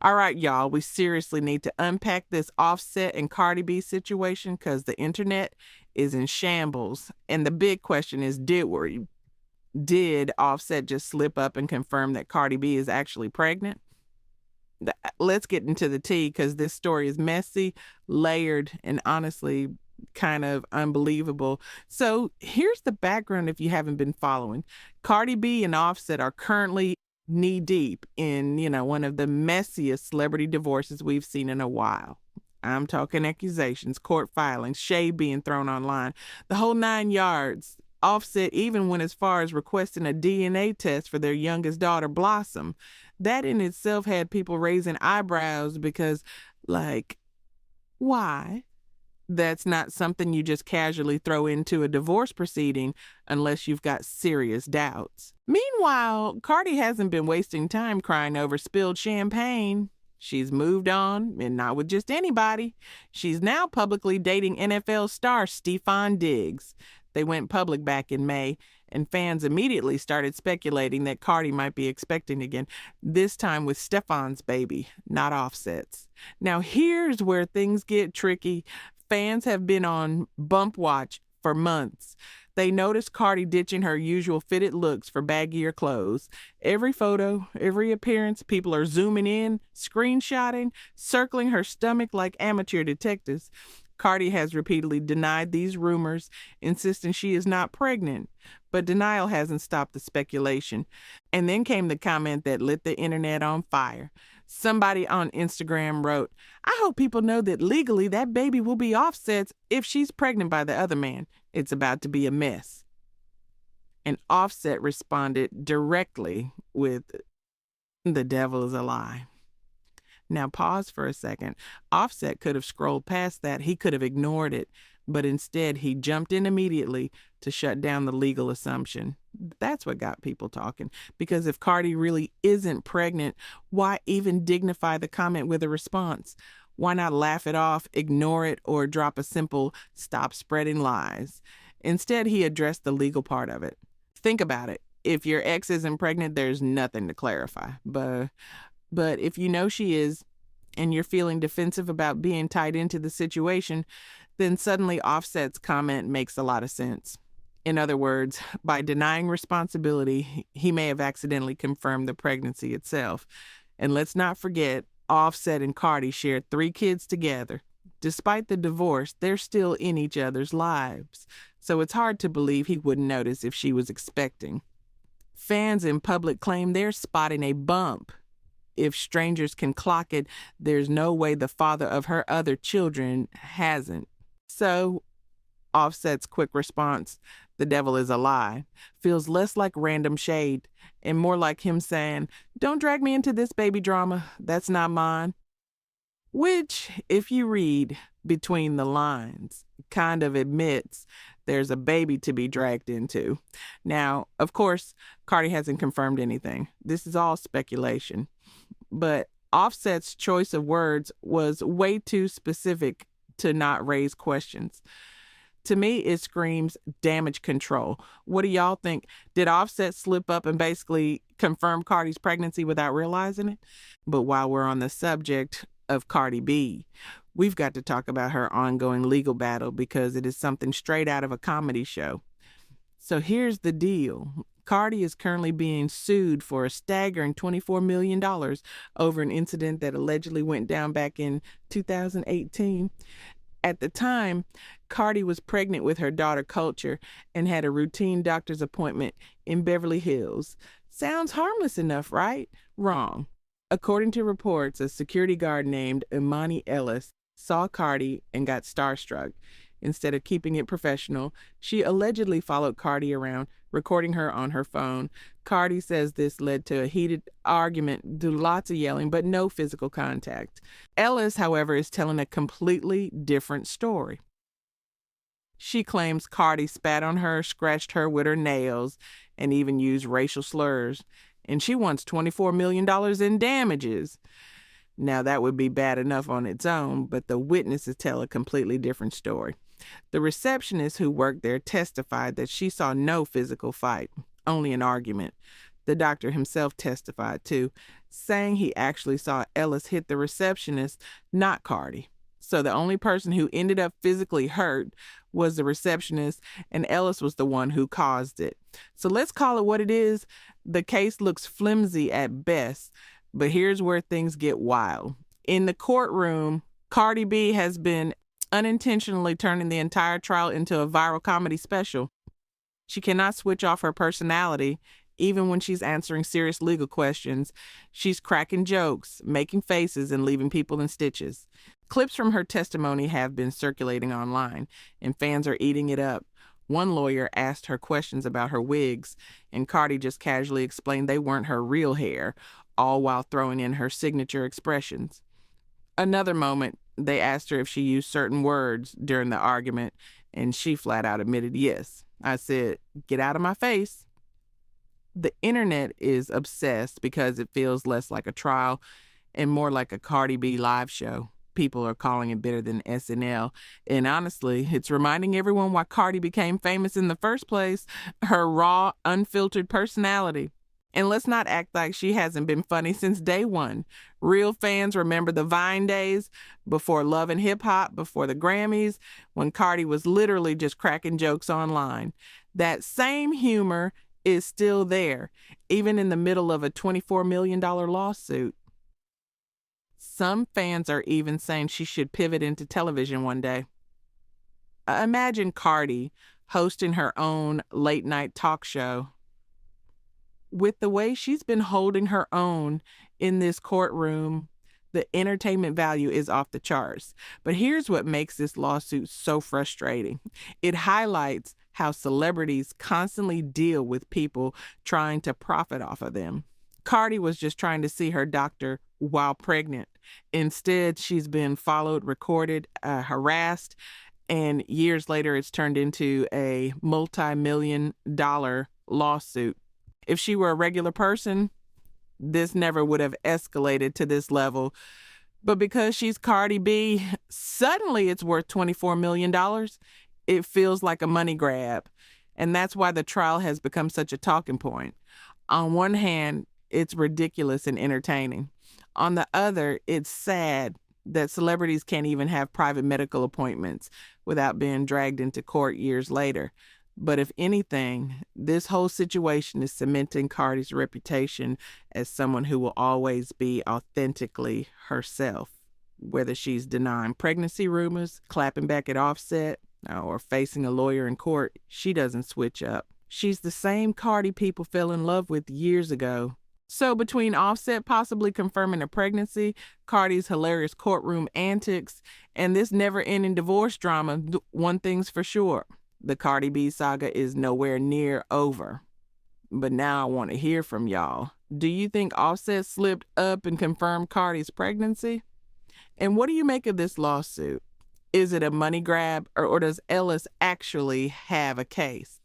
All right, y'all, we seriously need to unpack this Offset and Cardi B situation because the internet is in shambles. And the big question is, did Offset just slip up and confirm that Cardi B is actually pregnant? Let's get into the tea because this story is messy, layered, and honestly kind of unbelievable. So here's the background if you haven't been following. Cardi B and Offset are currently knee deep in, one of the messiest celebrity divorces we've seen in a while. I'm talking accusations, court filings, shade being thrown online, the whole 9 yards. Offset even went as far as requesting a DNA test for their youngest daughter, Blossom. That in itself had people raising eyebrows because, like, why? That's not something you just casually throw into a divorce proceeding unless you've got serious doubts. Meanwhile, Cardi hasn't been wasting time crying over spilled champagne. She's moved on, and not with just anybody. She's now publicly dating NFL star Stephon Diggs. They went public back in May, and fans immediately started speculating that Cardi might be expecting again, this time with Stephon's baby, not Offset's. Now, here's where things get tricky. Fans have been on bump watch for months. They noticed Cardi ditching her usual fitted looks for baggier clothes. Every photo, every appearance, people are zooming in, screenshotting, circling her stomach like amateur detectives. Cardi has repeatedly denied these rumors, insisting she is not pregnant. But denial hasn't stopped the speculation. And then came the comment that lit the internet on fire. Somebody on Instagram wrote, "I hope people know that legally that baby will be Offset's if she's pregnant by the other man. It's about to be a mess." And Offset responded directly with, "The devil is a lie." Now, pause for a second. Offset could have scrolled past that. He could have ignored it. But instead, he jumped in immediately to shut down the legal assumption. That's what got people talking. Because if Cardi really isn't pregnant, why even dignify the comment with a response? Why not laugh it off, ignore it, or drop a simple "stop spreading lies"? Instead, he addressed the legal part of it. Think about it. If your ex isn't pregnant, there's nothing to clarify. But if you know she is, and you're feeling defensive about being tied into the situation, then suddenly Offset's comment makes a lot of sense. In other words, by denying responsibility, he may have accidentally confirmed the pregnancy itself. And let's not forget, Offset and Cardi shared 3 kids together. Despite the divorce, they're still in each other's lives. So it's hard to believe he wouldn't notice if she was expecting. Fans in public claim they're spotting a bump. If strangers can clock it, there's no way the father of her other children hasn't. So, Offset's quick response, "The devil is a lie," feels less like random shade and more like him saying, "Don't drag me into this baby drama. That's not mine." Which, if you read between the lines, kind of admits there's a baby to be dragged into. Now, of course, Cardi hasn't confirmed anything. This is all speculation. But Offset's choice of words was way too specific to not raise questions. To me, it screams damage control. What do y'all think? Did Offset slip up and basically confirm Cardi's pregnancy without realizing it? But while we're on the subject of Cardi B, we've got to talk about her ongoing legal battle because it is something straight out of a comedy show. So here's the deal. Cardi is currently being sued for a staggering $24 million over an incident that allegedly went down back in 2018. At the time, Cardi was pregnant with her daughter Culture and had a routine doctor's appointment in Beverly Hills. Sounds harmless enough, right? Wrong. According to reports, a security guard named Imani Ellis saw Cardi and got starstruck. Instead of keeping it professional, she allegedly followed Cardi around, recording her on her phone. Cardi says this led to a heated argument due to lots of yelling, but no physical contact. Ellis, however, is telling a completely different story. She claims Cardi spat on her, scratched her with her nails, and even used racial slurs. And she wants $24 million in damages. Now, that would be bad enough on its own, but the witnesses tell a completely different story. The receptionist who worked there testified that she saw no physical fight, only an argument. The doctor himself testified too, saying he actually saw Ellis hit the receptionist, not Cardi. So the only person who ended up physically hurt was the receptionist, and Ellis was the one who caused it. So let's call it what it is. The case looks flimsy at best, but here's where things get wild. In the courtroom, Cardi B has been unintentionally turning the entire trial into a viral comedy special. She cannot switch off her personality. Even when she's answering serious legal questions, she's cracking jokes, making faces, and leaving people in stitches. Clips from her testimony have been circulating online, and fans are eating it up. One lawyer asked her questions about her wigs, and Cardi just casually explained they weren't her real hair, all while throwing in her signature expressions. Another moment, they asked her if she used certain words during the argument, and she flat out admitted yes. I said, "Get out of my face." The internet is obsessed because it feels less like a trial and more like a Cardi B live show. People are calling it better than SNL. And honestly, it's reminding everyone why Cardi became famous in the first place, her raw, unfiltered personality. And let's not act like she hasn't been funny since day one. Real fans remember the Vine days, before Love and Hip Hop, before the Grammys, when Cardi was literally just cracking jokes online. That same humor is still there, even in the middle of a $24 million lawsuit. Some fans are even saying she should pivot into television one day. Imagine Cardi hosting her own late-night talk show. With the way she's been holding her own in this courtroom, the entertainment value is off the charts. But here's what makes this lawsuit so frustrating. It highlights how celebrities constantly deal with people trying to profit off of them. Cardi was just trying to see her doctor while pregnant. Instead, she's been followed, recorded, harassed, and years later it's turned into a multi-million-dollar lawsuit. If she were a regular person, this never would have escalated to this level. But because she's Cardi B, suddenly it's worth $24 million. It feels like a money grab. And that's why the trial has become such a talking point. On one hand, it's ridiculous and entertaining. On the other, it's sad that celebrities can't even have private medical appointments without being dragged into court years later. But if anything, this whole situation is cementing Cardi's reputation as someone who will always be authentically herself. Whether she's denying pregnancy rumors, clapping back at Offset, or facing a lawyer in court, she doesn't switch up. She's the same Cardi people fell in love with years ago. So between Offset possibly confirming a pregnancy, Cardi's hilarious courtroom antics, and this never-ending divorce drama, one thing's for sure. The Cardi B saga is nowhere near over. But now I want to hear from y'all. Do you think Offset slipped up and confirmed Cardi's pregnancy? And what do you make of this lawsuit? Is it a money grab, or does Ellis actually have a case?